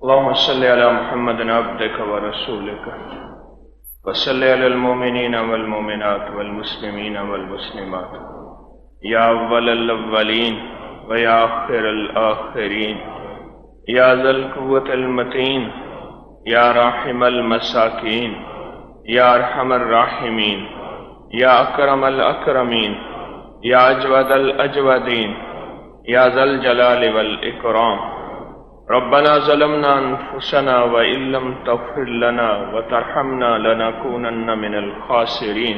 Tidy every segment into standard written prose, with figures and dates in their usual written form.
اللهم صل على محمد عبدك ورسولك وصل على المؤمنين والمؤمنات والمسلمين والمسلمات يا أول الأولين ويا آخر الآخرين يا ذا القوة المتين يا راحم المساكين يا أرحم الراحمين يا أكرم الأكرمين يا أجود الأجودين يا ذا الجلال والإكرام ربنا ظلمنا أنفسنا وإن لم تغفر لنا وترحمنا لنكونن من الخاسرين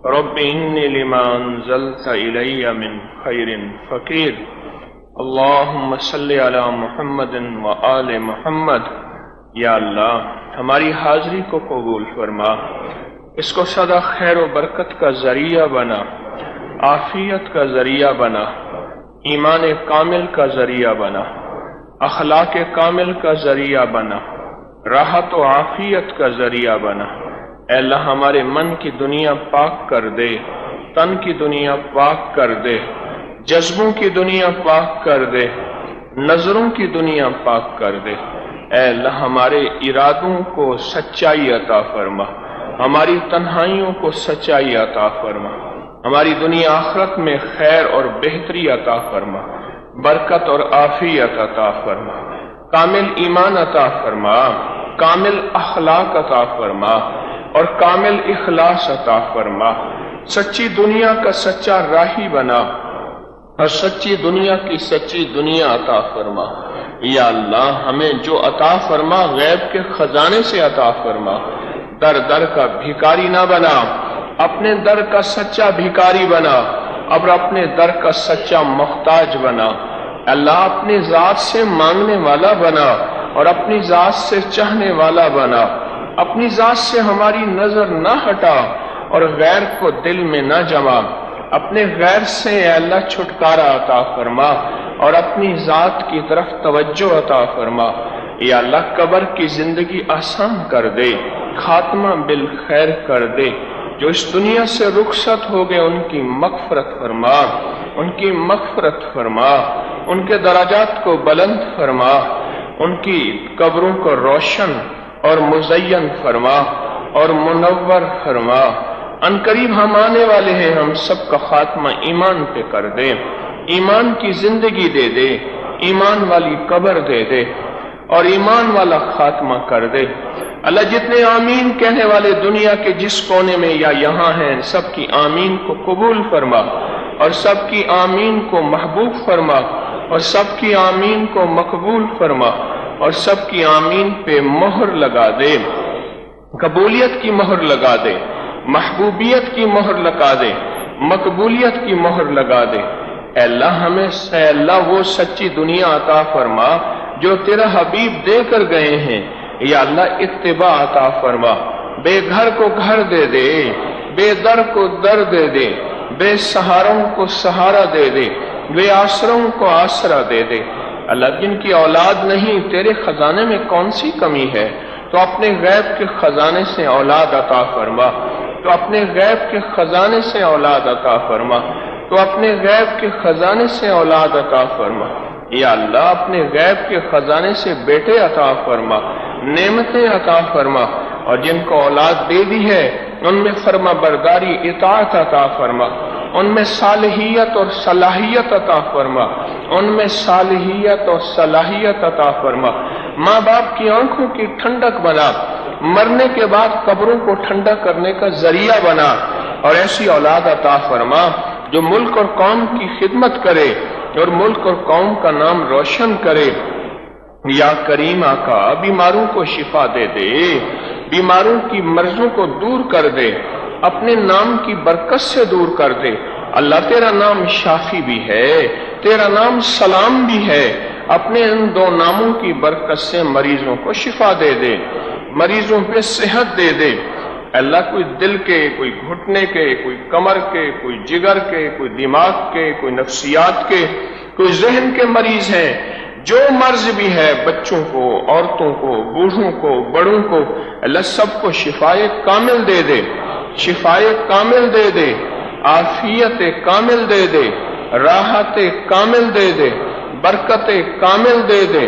رب إني لما أنزلت إلي من خير فقير اللهم صل على محمد وآل محمد۔ یا اللہ ہماری حاضری کو قبول فرما، اس کو سدا خیر و برکت کا ذریعہ بنا، عافیت کا ذریعہ بنا، ایمان کامل کا ذریعہ بنا، اخلاق کامل کا ذریعہ بنا، راحت و عافیت کا ذریعہ بنا۔ اے اللہ ہمارے من کی دنیا پاک کر دے، تن کی دنیا پاک کر دے، جذبوں کی دنیا پاک کر دے، نظروں کی دنیا پاک کر دے۔ اے اللہ ہمارے ارادوں کو سچائی عطا فرما، ہماری تنہائیوں کو سچائی عطا فرما، ہماری دنیا آخرت میں خیر اور بہتری عطا فرما، برکت اور عافیت عطا فرما، کامل ایمان عطا فرما، کامل اخلاق عطا فرما اور کامل اخلاص عطا فرما۔ سچی دنیا کا سچا راہی بنا اور سچی دنیا کی سچی دنیا عطا فرما۔ یا اللہ ہمیں جو عطا فرما غیب کے خزانے سے عطا فرما، در در کا بھیکاری نہ بنا، اپنے در کا سچا بھیکاری بنا اور اپنے در کا سچا محتاج بنا۔ اللہ اپنی ذات سے مانگنے والا بنا اور اپنی ذات سے چاہنے والا بنا، اپنی ذات سے ہماری نظر نہ ہٹا اور غیر کو دل میں نہ جما، اپنے غیر سے اے اللہ چھٹکارا عطا فرما اور اپنی ذات کی طرف توجہ عطا فرما۔ یا اللہ قبر کی زندگی آسان کر دے، خاتمہ بالخیر کر دے، جو اس دنیا سے رخصت ہو گئے ان کی مغفرت فرما، ان کی مغفرت فرما، ان کے درجات کو بلند فرما، ان کی قبروں کو روشن اور مزین فرما اور منور فرما۔ ان قریب ہم آنے والے ہیں، ہم سب کا خاتمہ ایمان پہ کر دے، ایمان کی زندگی دے دے، ایمان والی قبر دے دے اور ایمان والا خاتمہ کر دے۔ اللہ جتنے آمین کہنے والے دنیا کے جس کونے میں یا یہاں ہیں، سب کی آمین کو قبول فرما اور سب کی آمین کو محبوب فرما اور سب کی آمین کو مقبول فرما اور سب کی آمین پہ مہر لگا دے، قبولیت کی مہر لگا دے، محبوبیت کی مہر لگا دے، مقبولیت کی مہر لگا دے۔ اے اللہ ہمیں اے اللہ وہ سچی دنیا عطا فرما جو تیرا حبیب دے کر گئے ہیں۔ یا اللہ اتباع عطا فرما، بے گھر کو گھر دے دے، بے در کو در دے دے، بے سہاروں کو سہارا دے دے، بے آسروں کو آسرا دے دے۔ اللہ جن کی اولاد نہیں، تیرے خزانے میں کون سی کمی ہے؟ تو اپنے غیب کے خزانے سے اولاد عطا فرما، تو اپنے غیب کے خزانے سے اولاد عطا فرما، تو اپنے غیب کے خزانے سے اولاد عطا فرما۔ یا اللہ اپنے غیب کے خزانے سے بیٹے عطا فرما، نعمتیں عطا فرما، اور جن کو اولاد دے دی ہے ان میں فرما برداری اطاعت عطا فرما، ان میں صالحیت اور صلاحیت عطا فرما، ان میں صالحیت اور صلاحیت عطا فرما۔ ماں باپ کی آنکھوں کی ٹھنڈک بنا، مرنے کے بعد قبروں کو ٹھنڈا کرنے کا ذریعہ بنا، اور ایسی اولاد عطا فرما جو ملک اور قوم کی خدمت کرے اور ملک اور قوم کا نام روشن کرے۔ یا کریم آقا بیماروں کو شفا دے دے، بیماروں کی مرضوں کو دور کر دے، اپنے نام کی برکت سے دور کر دے۔ اللہ تیرا نام شافی بھی ہے، تیرا نام سلام بھی ہے، اپنے ان دو ناموں کی برکت سے مریضوں کو شفا دے دے، مریضوں پہ صحت دے دے۔ اللہ کوئی دل کے، کوئی گھٹنے کے، کوئی کمر کے، کوئی جگر کے، کوئی دماغ کے، کوئی نفسیات کے، کوئی ذہن کے مریض ہیں، جو مرض بھی ہے، بچوں کو، عورتوں کو، بوڑھوں کو، بڑوں کو، اللہ سب کو شفائے کامل دے دے، شفائے کامل دے دے، عافیت کامل دے دے، راحت کامل دے دے، برکت کامل دے دے،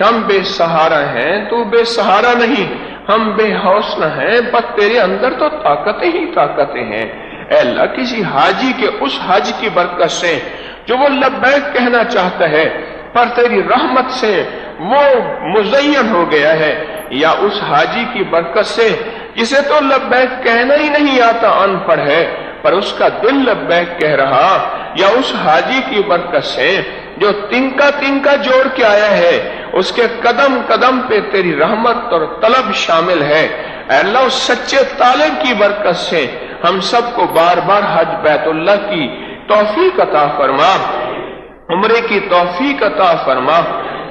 ہم بے سہارا ہیں، تو بے سہارا نہیں، ہم بے حوصلہ ہیں، بس تیرے اندر تو طاقتیں ہی طاقتیں ہیں۔ اے اللہ، کسی حاجی کے اس حج کی برکت سے جو وہ لبیک کہنا چاہتا ہے پر تیری رحمت سے وہ مزین ہو گیا ہے، یا اس حاجی کی برکت سے جسے تو لبیک کہنا ہی نہیں آتا، ان پڑھ ہے پر اس کا دل لبیک کہہ رہا، یا اس حاجی کی برکت سے جو تنکا تنکا جوڑ کے آیا ہے، اس کے قدم قدم پہ تیری رحمت اور طلب شامل ہے۔ اے اللہ، اس سچے طالب کی برکت سے ہم سب کو بار بار حج بیت اللہ کی توفیق عطا فرما، عمرے کی توفیق عطا فرما،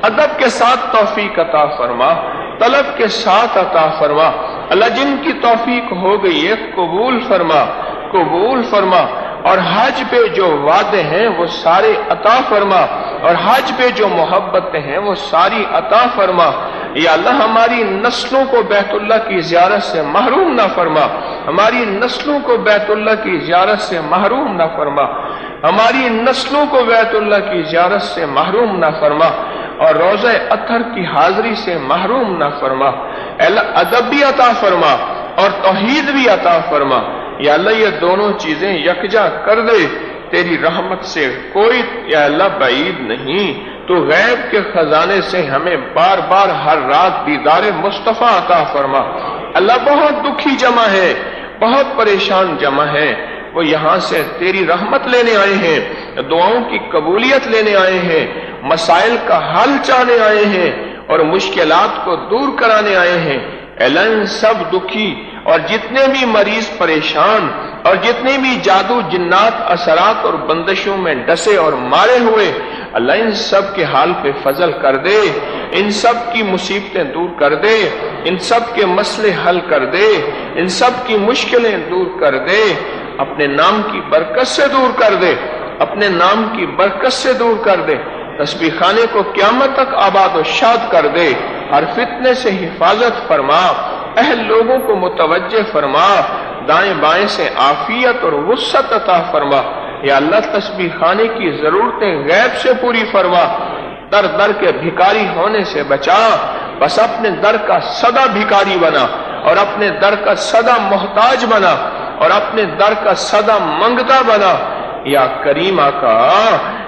ادب کے ساتھ توفیق عطا فرما، طلب کے ساتھ عطا فرما۔ اللہ، جن کی توفیق ہو گئی ہے قبول فرما، قبول فرما، اور حج پہ جو وعدے ہیں وہ سارے عطا فرما، اور حج پہ جو محبتیں ہیں وہ ساری عطا فرما۔ یا اللہ، ہماری نسلوں کو بیت اللہ کی زیارت سے محروم نہ فرما، ہماری نسلوں کو بیت اللہ کی زیارت سے محروم نہ فرما، ہماری نسلوں کو بیت اللہ کی زیارت سے محروم نہ فرما، اور روضہ اطہر کی حاضری سے محروم نہ فرما۔ اے اللہ، ادب بھی عطا فرما اور توحید بھی عطا فرما۔ یا اللہ، یہ دونوں چیزیں یکجا کر دے، تیری رحمت سے کوئی یا اللہ بعید نہیں۔ تو غیب کے خزانے سے ہمیں بار بار ہر رات دیدار مصطفیٰ عطا فرما۔ اللہ، بہت دکھی جمع ہے، بہت پریشان جمع ہے، وہ یہاں سے تیری رحمت لینے آئے ہیں، دعاؤں کی قبولیت لینے آئے ہیں، مسائل کا حل چاہنے آئے ہیں، اور مشکلات کو دور کرانے آئے ہیں۔ اعلان سب دکھی اور جتنے بھی مریض پریشان اور جتنے بھی جادو جنات اثرات اور بندشوں میں ڈسے اور مارے ہوئے، اللہ ان سب کے حال پہ فضل کر دے، ان سب کی مصیبتیں دور کر دے، ان سب کے مسئلے حل کر دے، ان سب کی مشکلیں دور کر دے، اپنے نام کی برکت سے دور کر دے، اپنے نام کی برکت سے دور کر دے۔ تسبیح خانے کو قیامت تک آباد و شاد کر دے، ہر فتنے سے حفاظت فرما، اہل لوگوں کو متوجہ فرما، دائیں بائیں سے عافیت اور وسعت عطا فرما۔ یا اللہ، تسبیح خانے کی ضرورتیں غیب سے پوری فرما، در در کے بھکاری ہونے سے بچا، بس اپنے در کا سدا بھکاری بنا، اور اپنے در کا سدا محتاج بنا، اور اپنے در کا سدا منگتا بنا۔ یا کریم آقا،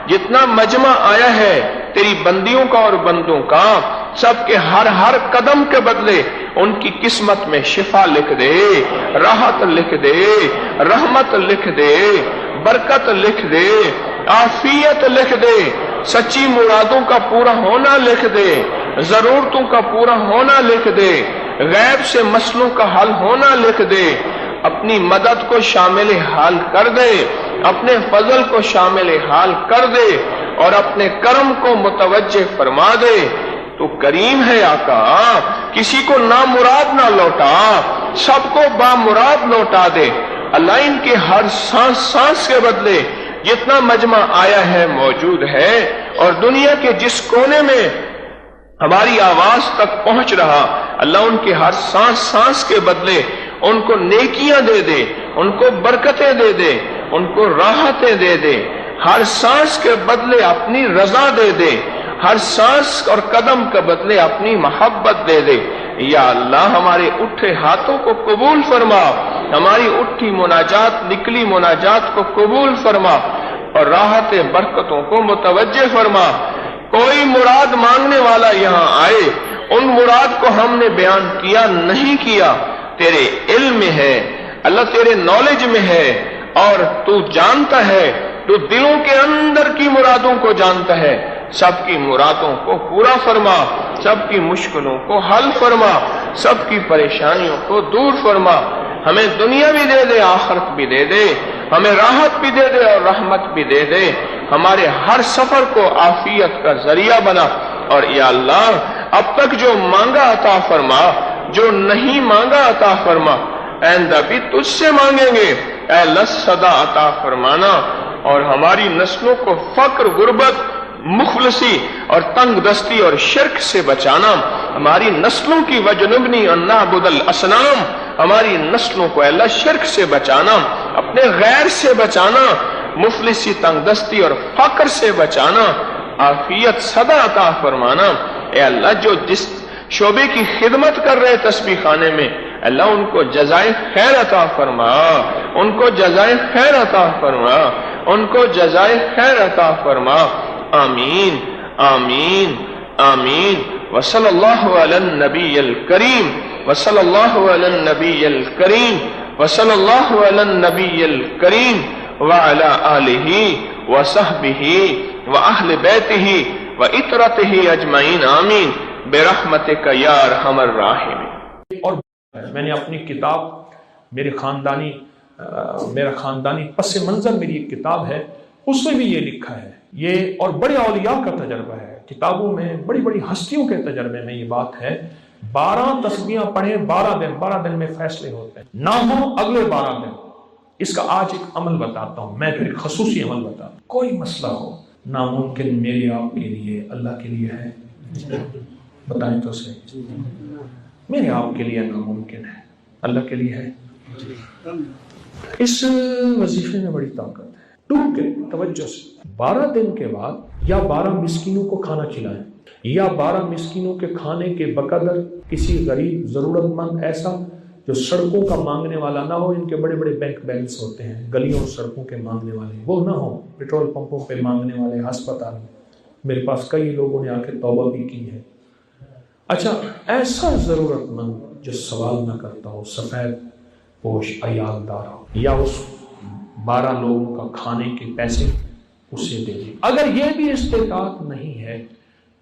جتنا مجمع آیا ہے تیری بندیوں کا اور بندوں کا، سب کے ہر ہر قدم کے بدلے ان کی قسمت میں شفا لکھ دے، راحت لکھ دے، رحمت لکھ دے، برکت لکھ دے، عافیت لکھ دے، سچی مرادوں کا پورا ہونا لکھ دے، ضرورتوں کا پورا ہونا لکھ دے، غیب سے مسئلوں کا حل ہونا لکھ دے، اپنی مدد کو شامل حال کر دے، اپنے فضل کو شامل حال کر دے، اور اپنے کرم کو متوجہ فرما دے۔ تو کریم ہے آقا، کسی کو نامراد نہ لوٹا، سب کو بامراد لوٹا دے۔ اللہ، ان کے ہر سانس سانس کے بدلے جتنا مجمع آیا ہے موجود ہے، اور دنیا کے جس کونے میں ہماری آواز تک پہنچ رہا، اللہ ان کے ہر سانس سانس کے بدلے ان کو نیکیاں دے دے، ان کو برکتیں دے دے، ان کو راحتیں دے دے، ہر سانس کے بدلے اپنی رضا دے دے، ہر سانس اور قدم کے بدلے اپنی محبت دے دے۔ یا اللہ، ہمارے اٹھے ہاتھوں کو قبول فرما، ہماری اٹھی مناجات نکلی مناجات کو قبول فرما، اور راحت برکتوں کو متوجہ فرما۔ کوئی مراد مانگنے والا یہاں آئے، ان مراد کو ہم نے بیان کیا نہیں کیا، تیرے علم میں ہے اللہ، تیرے نالج میں ہے، اور تو جانتا ہے، تو دلوں کے اندر کی مرادوں کو جانتا ہے۔ سب کی مرادوں کو پورا فرما، سب کی مشکلوں کو حل فرما، سب کی پریشانیوں کو دور فرما۔ ہمیں دنیا بھی دے دے، آخرت بھی دے دے، ہمیں راحت بھی دے دے اور رحمت بھی دے دے، ہمارے ہر سفر کو عافیت کا ذریعہ بنا۔ اور یا اللہ، اب تک جو مانگا عطا فرما، جو نہیں مانگا عطا فرما، آئندہ بھی تجھ سے مانگیں گے۔ اے اللہ، صدا عطا فرمانا، اور ہماری نسلوں کو فقر، غربت، مخلصی اور تنگ دستی اور شرک سے بچانا، ہماری نسلوں کی وجنبنی ان نعبد الاصنام، ہماری نسلوں کو اللہ شرک سے بچانا، اپنے غیر سے بچانا، مفلسی، تنگ دستی اور فقر سے بچانا، عافیت صدا عطا فرمانا۔ اے اللہ جو جس شعبے کی خدمت کر رہے تسبیح خانے میں، اللہ ان کو جزائے خیر عطا فرما، ان کو جزائے خیر عطا فرما، ان کو جزائے خیر عطا فرما، آمین آمین آمین۔ وصلی اللہ علی النبی الکریم، وصلی اللہ علی النبی الکریم، وصلی اللہ علی النبی الکریم وعلی آلہ وصحبہ واہل بیتہ وعترتہ اجمعین آمین برحمتک یا ارحم الراحمین۔ اور میں نے اپنی کتاب میرا خاندانی پس منظر میری ایک کتاب ہے، اس میں بھی یہ لکھا ہے، یہ اور بڑے اولیاء کا تجربہ ہے، کتابوں میں بڑی بڑی ہستیوں کے تجربے میں یہ بات ہے، 12 تسبیحاں پڑھیں 12 دن میں فیصلے ہوتے ہیں، نہ ہو اگلے 12 دن۔ اس کا آج ایک عمل بتاتا ہوں، میں پھر ایک خصوصی عمل بتاتا ہوں۔ کوئی مسئلہ ہو ناممکن میرے آپ کے لیے اللہ کے لیے ہے؟ بتائیں تو صحیح، میرے آپ کے لیے ناممکن ہے، اللہ کے لیے ہے؟ اس وظیفے میں بڑی طاقت ہے۔ ڈوب کے توجہ سے 12 دن کے بعد یا 12 مسکینوں کو کھانا کھلائیں، یا 12 مسکینوں کے کھانے کے بقدر کسی غریب ضرورت مند ایسا جو سڑکوں کا مانگنے والا نہ ہو، ان کے بڑے بڑے بینک بیلنس ہوتے ہیں، گلیوں اور سڑکوں کے مانگنے والے وہ نہ ہو، پیٹرول پمپوں پہ مانگنے والے، ہسپتال میں، میرے پاس کئی لوگوں نے آ کے توبہ بھی کی ہے۔ اچھا، ایسا ضرورت مند جو سوال نہ کرتا ہو، سفید پوش عیالدار ہو، یا اس 12 لوگوں کا کھانے کے پیسے اسے دے دیں۔ اگر یہ بھی استطاعت نہیں ہے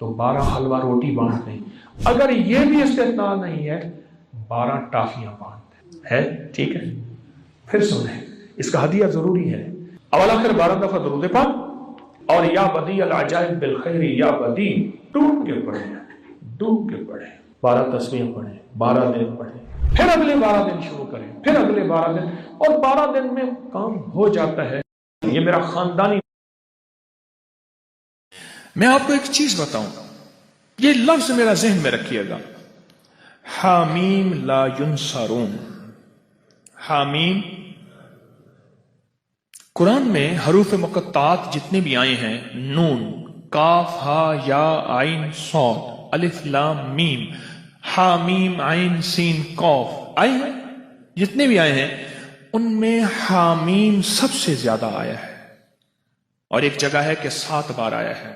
تو 12 حلوہ روٹی بانٹ دیں، اگر یہ بھی استطاعت نہیں ہے 12 ٹافیاں بانٹ دیں۔ ہے ٹھیک ہے؟ پھر سنیں، اس کا ہدیہ ضروری ہے۔ اول آخر 12 دفعہ درود پاک اور یا بدیع العجائب بالخیر یا بدیع ڈوب کے پڑھیں، ڈوب کے پڑھیں، 12 تسبیحیں پڑھیں، 12 دن پڑھیں، پھر اگلے 12 دن شروع کریں، پھر اگلے 12 دن، اور 12 دن میں کام ہو جاتا ہے۔ یہ میرا خاندانی۔ میں آپ کو ایک چیز بتاؤں، یہ لفظ میرا ذہن میں رکھیے گا، حامیم لا ینصرون۔ حامیم، قرآن میں حروف مقطعات جتنے بھی آئے ہیں، نون، کاف، ہا، یا، عین، صاد، الف، لام، میم، حامیم، عین، سین، قاف آئے ہیں، جتنے بھی آئے ہیں ان میں حامیم سب سے زیادہ آیا ہے، اور ایک جگہ ہے کہ 7 بار آیا ہے۔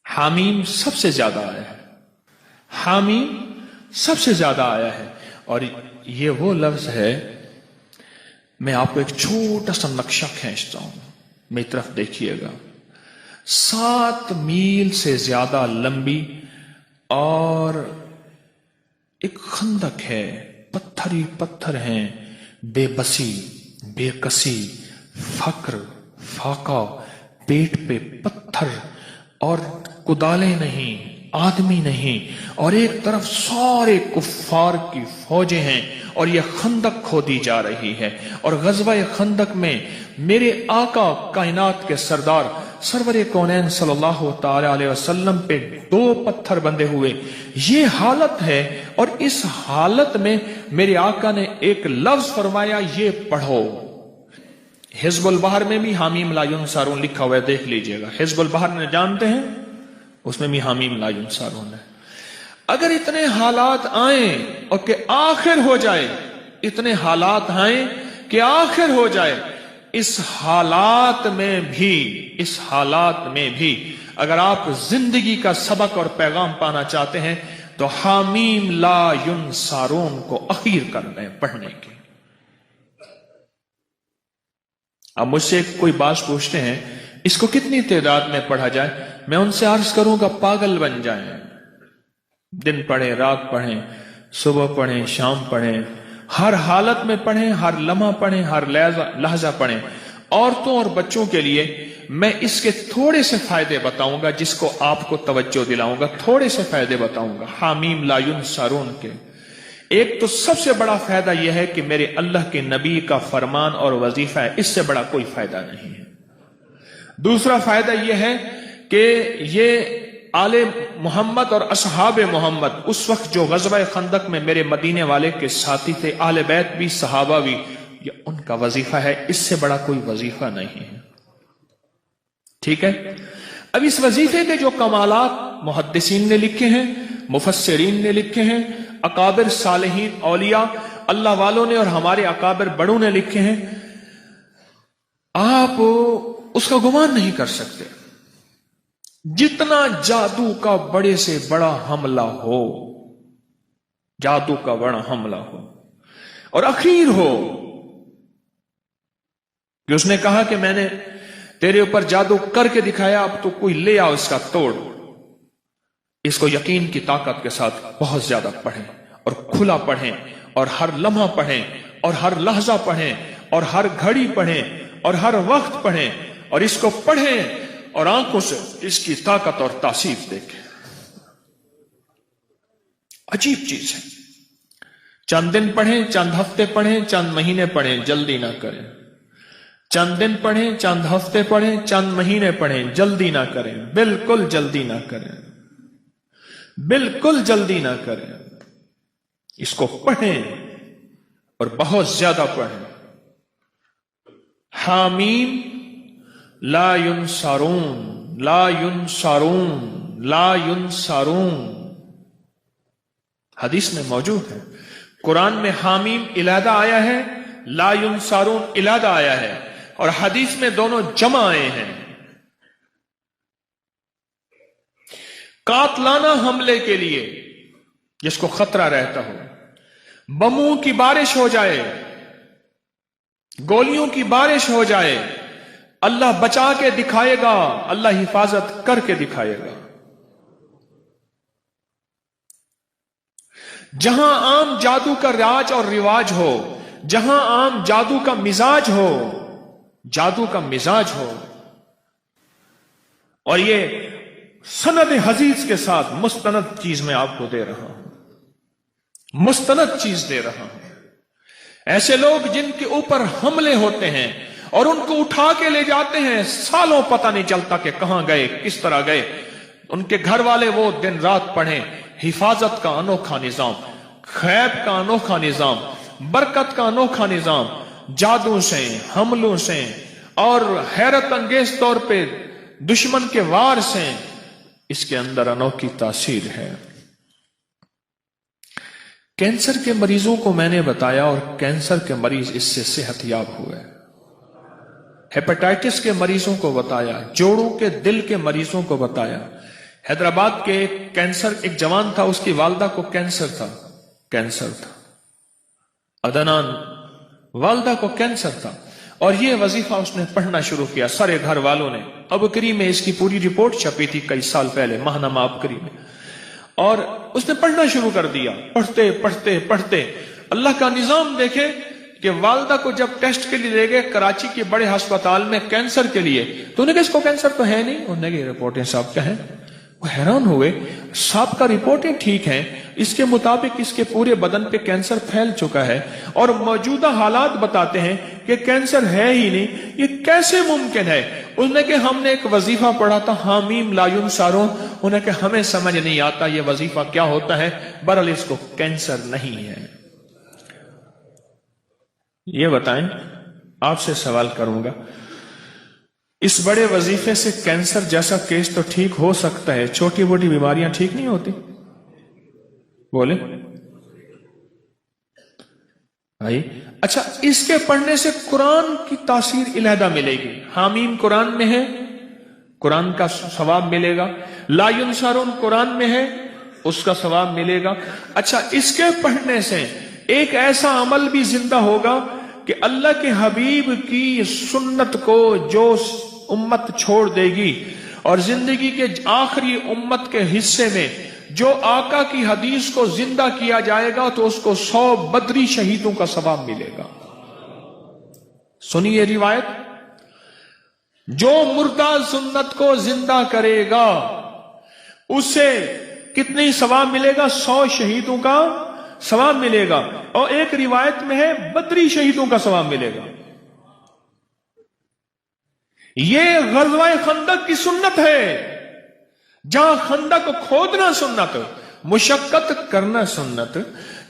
حامیم سب سے زیادہ آیا ہے، حامیم سب سے زیادہ آیا ہے، اور یہ وہ لفظ ہے۔ میں آپ کو ایک چھوٹا سا نقشہ کھینچتا ہوں، میری طرف دیکھیے گا، 7 میل سے زیادہ لمبی اور ایک خندق ہے، پتھر ہی پتھر ہیں، بے بسی، بے کسی، فقر، فاقہ، پیٹ پہ پتھر اور کدالیں نہیں، آدمی نہیں، اور ایک طرف سارے کفار کی فوجیں ہیں، اور یہ خندق کھودی جا رہی ہے، اور غزوہ خندق میں میرے آقا کائنات کے سردار سرور کونین صلی اللہ تعالی علیہ وسلم پہ 2 پتھر بندے ہوئے، یہ حالت ہے، اور اس حالت میں میرے آقا نے ایک لفظ فرمایا، یہ پڑھو۔ حزب البحر میں بھی حامیم لا ینصرون لکھا ہوا ہے، دیکھ لیجئے گا، حزب البحر نے جانتے ہیں، اس میں بھی حامیم لا ینصرون ہے۔ اگر اتنے حالات آئیں اور کہ آخر ہو جائے، اتنے حالات آئیں کہ آخر ہو جائے، اس حالات میں بھی اگر آپ زندگی کا سبق اور پیغام پانا چاہتے ہیں تو حامیم لا ینصرون کو اخیر کر دیں پڑھنے کی۔ اب مجھ سے کوئی بات پوچھتے ہیں اس کو کتنی تعداد میں پڑھا جائے، میں ان سے عرض کروں گا پاگل بن جائیں، دن پڑھیں، رات پڑھیں، صبح پڑھیں، شام پڑھیں، ہر حالت میں پڑھیں، ہر لمحہ پڑھیں، ہر لحظہ پڑھیں۔ عورتوں اور بچوں کے لیے میں اس کے تھوڑے سے فائدے بتاؤں گا، جس کو آپ کو توجہ دلاؤں گا، تھوڑے سے فائدے بتاؤں گا حامیم لا ینصرون کے۔ ایک تو سب سے بڑا فائدہ یہ ہے کہ میرے اللہ کے نبی کا فرمان اور وظیفہ ہے، اس سے بڑا کوئی فائدہ نہیں ہے۔ دوسرا فائدہ یہ ہے کہ یہ آل محمد اور اصحاب محمد اس وقت جو غزوہ خندق میں میرے مدینے والے کے ساتھی تھے، آل بیت بھی، صحابہ بھی، یہ ان کا وظیفہ ہے، اس سے بڑا کوئی وظیفہ نہیں ہے۔ ٹھیک ہے؟ اب اس وظیفے کے جو کمالات محدثین نے لکھے ہیں، مفسرین نے لکھے ہیں، اکابر صالحین اولیاء اللہ والوں نے اور ہمارے اکابر بڑوں نے لکھے ہیں، آپ اس کا گمان نہیں کر سکتے۔ جتنا جادو کا بڑے سے بڑا حملہ ہو، جادو کا بڑا حملہ ہو اور اخیر ہو کہ اس نے کہا کہ میں نے تیرے اوپر جادو کر کے دکھایا، اب تو کوئی لے آؤ اس کا توڑ، اس کو یقین کی طاقت کے ساتھ بہت زیادہ پڑھیں اور کھلا پڑھیں اور ہر لمحہ پڑھیں اور ہر لحظہ پڑھیں اور ہر گھڑی پڑھیں اور ہر وقت پڑھیں اور اس کو پڑھیں اور آنکھوں سے اس کی طاقت اور تاثیر دیکھیں۔ عجیب چیز ہے۔ چند دن پڑھیں، چند ہفتے پڑھیں، چند مہینے پڑھیں، جلدی نہ کریں۔ چند دن پڑھیں، چند ہفتے پڑھیں، چند مہینے پڑھیں، جلدی نہ کریں، بالکل جلدی نہ کریں، بالکل جلدی نہ کریں۔ اس کو پڑھیں اور بہت زیادہ پڑھیں۔ حامیم لا ینصرون، لا ینصرون، لا ینصرون، حدیث میں موجود ہے۔ قرآن میں حامیم علیحدہ آیا ہے، لا ینصرون علیحدہ آیا ہے، اور حدیث میں دونوں جمع آئے ہیں۔ قاتلانہ حملے کے لیے جس کو خطرہ رہتا ہو، بموں کی بارش ہو جائے، گولیوں کی بارش ہو جائے، اللہ بچا کے دکھائے گا، اللہ حفاظت کر کے دکھائے گا۔ جہاں عام جادو کا راج اور رواج ہو، جہاں عام جادو کا مزاج ہو، جادو کا مزاج ہو، اور یہ سند حدیث کے ساتھ مستند چیز میں آپ کو دے رہا ہوں، مستند چیز دے رہا ہوں۔ ایسے لوگ جن کے اوپر حملے ہوتے ہیں اور ان کو اٹھا کے لے جاتے ہیں، سالوں پتہ نہیں چلتا کہ کہاں گئے، کس طرح گئے، ان کے گھر والے وہ دن رات پڑھیں۔ حفاظت کا انوکھا نظام، خیب کا انوکھا نظام، برکت کا انوکھا نظام، جادو سے، حملوں سے اور حیرت انگیز طور پہ دشمن کے وار سے، اس کے اندر انوکھی تاثیر ہے۔ کینسر کے مریضوں کو میں نے بتایا اور کینسر کے مریض اس سے صحت یاب ہوئے، ہیپاٹائٹس کے مریضوں کو بتایا، جوڑوں کے دل کے مریضوں کو بتایا۔ حیدرآباد کے ایک جوان تھا، اس کی والدہ کو کینسر تھا، عدنان، والدہ کو کینسر تھا، اور یہ وظیفہ اس نے پڑھنا شروع کیا۔ سارے گھر والوں نے، ابکری میں اس کی پوری رپورٹ چھپی تھی کئی سال پہلے، ماہنامہ ابکری میں، اور اس نے پڑھنا شروع کر دیا۔ پڑھتے پڑھتے پڑھتے اللہ کا نظام دیکھے کہ والدہ کو جب ٹیسٹ کے لیے لے گئے کراچی کے بڑے ہسپتال میں کینسر کے لیے، تو انہوں نے کہا اس کو کینسر تو ہے نہیں، انہوں نے کہا رپورٹیں صاحب کیا ہیں؟ وہ حیران ہوئے، صاحب کا رپورٹیں ٹھیک ہیں، اس کے مطابق اس کے پورے بدن پہ کینسر پھیل چکا ہے اور موجودہ حالات بتاتے ہیں کہ کینسر ہے ہی نہیں، یہ کیسے ممکن ہے؟ اس نے کہ ہم نے ایک وظیفہ پڑھا تھا، حامیم لا ینصرون، انہیں کہ ہمیں سمجھ نہیں آتا یہ وظیفہ کیا ہوتا ہے، بہرحال اس کو کینسر نہیں ہے۔ یہ بتائیں، آپ سے سوال کروں گا، اس بڑے وظیفے سے کینسر جیسا کیس تو ٹھیک ہو سکتا ہے، چھوٹی موٹی بیماریاں ٹھیک نہیں ہوتی؟ بولے بھائی۔ اچھا، اس کے پڑھنے سے قرآن کی تاثیر علیحدہ ملے گی۔ حامیم قرآن میں ہے، قرآن کا ثواب ملے گا۔ لا ینصرون قرآن میں ہے، اس کا ثواب ملے گا۔ اچھا، اس کے پڑھنے سے ایک ایسا عمل بھی زندہ ہوگا کہ اللہ کے حبیب کی سنت کو جو امت چھوڑ دے گی اور زندگی کے آخری امت کے حصے میں جو آقا کی حدیث کو زندہ کیا جائے گا تو اس کو 100 بدری شہیدوں کا ثواب ملے گا۔ سنیے روایت، جو مردہ سنت کو زندہ کرے گا اسے کتنی ثواب ملے گا؟ 100 شہیدوں کا ثواب ملے گا، اور ایک روایت میں ہے بدری شہیدوں کا ثواب ملے گا۔ یہ غزوہ خندق کی سنت ہے، جہاں خندق کھودنا سنت، مشقت کرنا سنت،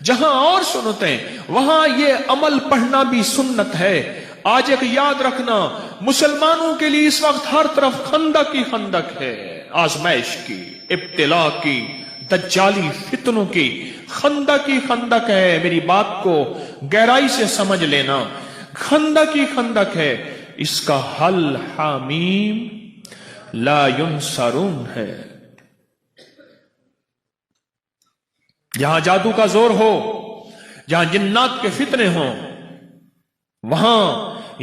جہاں اور سنتیں وہاں یہ عمل پڑھنا بھی سنت ہے۔ آج ایک یاد رکھنا، مسلمانوں کے لیے اس وقت ہر طرف خندق ہی خندق ہے، آزمائش کی، ابتلا کی، دجالی فتنوں کی، خندق ہی خندق ہے۔ میری بات کو گہرائی سے سمجھ لینا، خندق ہی خندق ہے، اس کا حل حامیم لا ینصرون ہے۔ جہاں جادو کا زور ہو، جہاں جنات کے فتنے ہوں، وہاں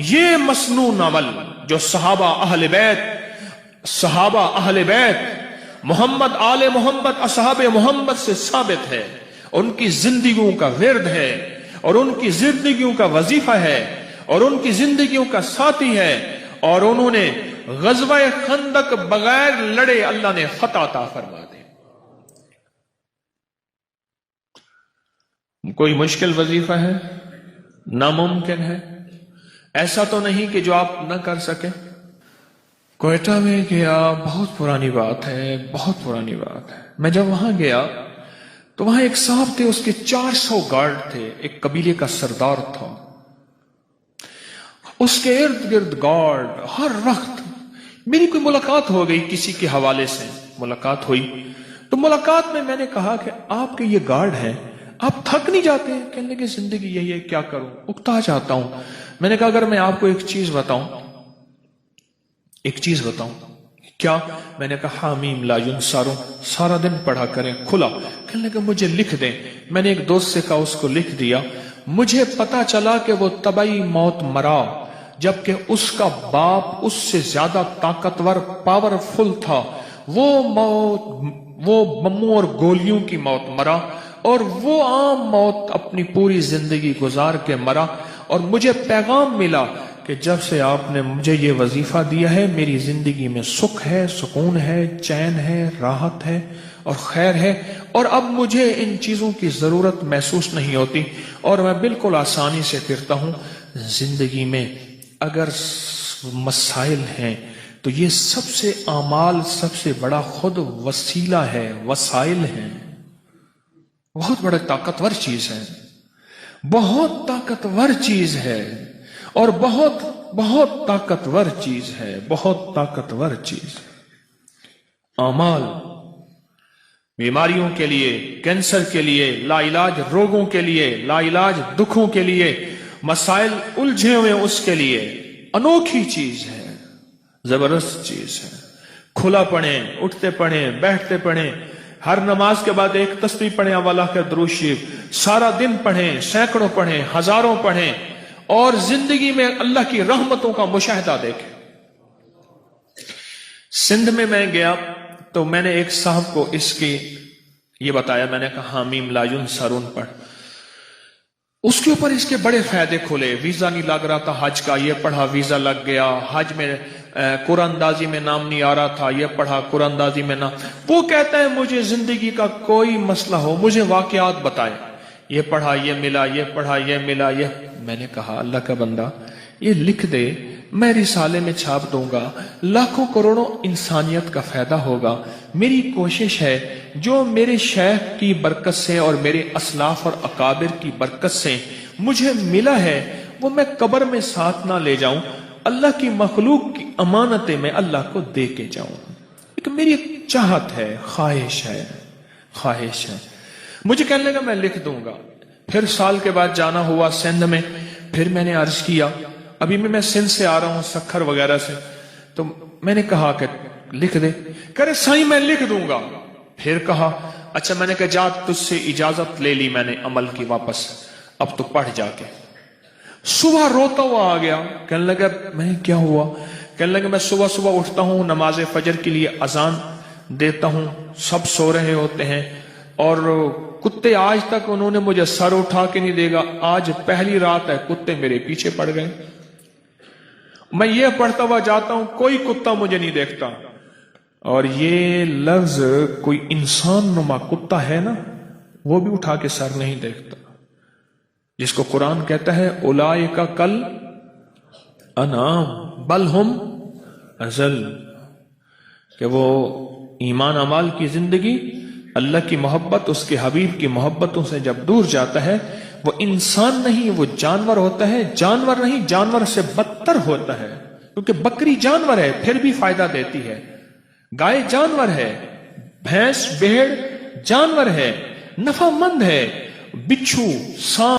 یہ مسنون عمل جو صحابہ اہل بیت محمد آل محمد اصحاب محمد سے ثابت ہے، ان کی زندگیوں کا ورد ہے، اور ان کی زندگیوں کا وظیفہ ہے، اور ان کی زندگیوں کا ساتھی ہے، اور انہوں نے غزوہ خندق بغیر لڑے اللہ نے فتح عطا فرما دی۔ کوئی مشکل وظیفہ ہے؟ ناممکن ہے؟ ایسا تو نہیں کہ جو آپ نہ کر سکیں۔ کوئٹہ میں گیا، بہت پرانی بات ہے، بہت پرانی بات ہے۔ میں جب وہاں گیا تو وہاں ایک صاحب تھے، اس کے 400 گارڈ تھے، ایک قبیلے کا سردار تھا، اس کے ارد گرد گارڈ۔ ہر وقت میری کوئی ملاقات ہو گئی، کسی کے حوالے سے ملاقات ہوئی، تو ملاقات میں نے کہا کہ آپ کے یہ گارڈ ہیں، آپ تھک نہیں جاتے؟ کہنے لگے زندگی یہی ہے، کیا کروں، اکتا جاتا ہوں۔ میں نے کہا اگر میں آپ کو ایک چیز بتاؤں کیا؟ میں نے کہا حامیم لا ینصرون، سارا دن پڑھا کریں، کھلا۔ کہنے لگے مجھے لکھ دیں۔ میں نے ایک دوست سے کہا، اس کو لکھ دیا۔ مجھے پتا چلا کہ وہ طبعی موت مرا، جبکہ اس کا باپ اس سے زیادہ طاقتور پاورفل تھا، وہ بموں اور گولیوں کی موت مرا، اور وہ عام موت اپنی پوری زندگی گزار کے مرا۔ اور مجھے پیغام ملا کہ جب سے آپ نے مجھے یہ وظیفہ دیا ہے، میری زندگی میں سکھ ہے، سکون ہے، چین ہے، راحت ہے اور خیر ہے، اور اب مجھے ان چیزوں کی ضرورت محسوس نہیں ہوتی، اور میں بالکل آسانی سے پھرتا ہوں۔ زندگی میں اگر مسائل ہیں تو یہ سب سے اعمال سب سے بڑا خود وسیلہ ہے، وسائل ہیں، بہت بڑا طاقتور چیز ہے، بہت طاقتور چیز ہے، اور بہت بہت طاقتور چیز ہے، بہت طاقتور چیز۔ اعمال بیماریوں کے لیے، کینسر کے لیے، لا علاج روگوں کے لیے، لا علاج دکھوں کے لیے، مسائل الجھے ہوئے اس کے لیے انوکھی چیز ہے، زبردست چیز ہے۔ کھلا پڑھیں، اٹھتے پڑھیں، بیٹھتے پڑھیں، ہر نماز کے بعد ایک تسبیح پڑھیں، اولا کا درود شریف، سارا دن پڑھیں، سینکڑوں پڑھیں، ہزاروں پڑھیں، اور زندگی میں اللہ کی رحمتوں کا مشاہدہ دیکھیں۔ سندھ میں گیا تو میں نے ایک صاحب کو اس کی یہ بتایا، میں نے کہا حامیم لا ینصرون پڑھ۔ اس کے اوپر اس کے بڑے فائدے کھلے، ویزا نہیں لگ رہا تھا حج کا، یہ پڑھا ویزا لگ گیا، حج میں قرآن اندازی میں نام نہیں آ رہا تھا، یہ پڑھا قرآن اندازی میں نام۔ وہ کہتا ہے مجھے زندگی کا کوئی مسئلہ ہو، مجھے واقعات بتائے، یہ پڑھا یہ ملا، یہ پڑھا یہ ملا، یہ۔ میں نے کہا اللہ کا بندہ یہ لکھ دے، میں رسالے میں چھاپ دوں گا، لاکھوں کروڑوں انسانیت کا فائدہ ہوگا۔ میری کوشش ہے جو میرے شیخ کی برکت سے اور میرے اسلاف اور اکابر کی برکت سے مجھے ملا ہے، وہ میں قبر میں ساتھ نہ لے جاؤں، اللہ کی مخلوق کی امانتیں میں اللہ کو دے کے جاؤں۔ ایک میری چاہت ہے، خواہش ہے۔ مجھے کہنے لگا میں لکھ دوں گا۔ پھر سال کے بعد جانا ہوا سندھ میں، پھر میں نے عرض کیا، ابھی میں سندھ سے آ رہا ہوں، سکھر وغیرہ سے، تو میں نے کہا کہ لکھ دے، کہہ رہے سائیں میں لکھ دوں گا۔ پھر کہا اچھا، میں نے کہا جا تجھ سے اجازت لے لی میں نے عمل کی واپس، اب تو پڑھ جا کے۔ صبح روتا ہوا آ گیا، کہنے لگا میں کیا ہوا؟ کہنے لگا میں صبح اٹھتا ہوں، نماز فجر کے لیے اذان دیتا ہوں، سب سو رہے ہوتے ہیں، اور کتے آج تک انہوں نے مجھے سر اٹھا کے نہیں دے گا، آج پہلی رات ہے کتے میرے پیچھے پڑ گئے۔ میں یہ پڑھتا ہوا جاتا ہوں، کوئی کتا مجھے نہیں دیکھتا، اور یہ لفظ کوئی انسان نما کتا ہے نا، وہ بھی اٹھا کے سر نہیں دیکھتا، جس کو قرآن کہتا ہے اولئک کل انعام بل ہم اضل، کہ وہ ایمان اعمال کی زندگی، اللہ کی محبت، اس کے حبیب کی محبتوں سے جب دور جاتا ہے، وہ انسان نہیں، وہ جانور ہوتا ہے، جانور نہیں جانور سے بدتر ہوتا ہے، کیونکہ بکری جانور ہے پھر بھی فائدہ دیتی ہے، گائے جانور ہے، بھینس بھیڑ جانور ہے، نفع مند ہے، بچھو سانپ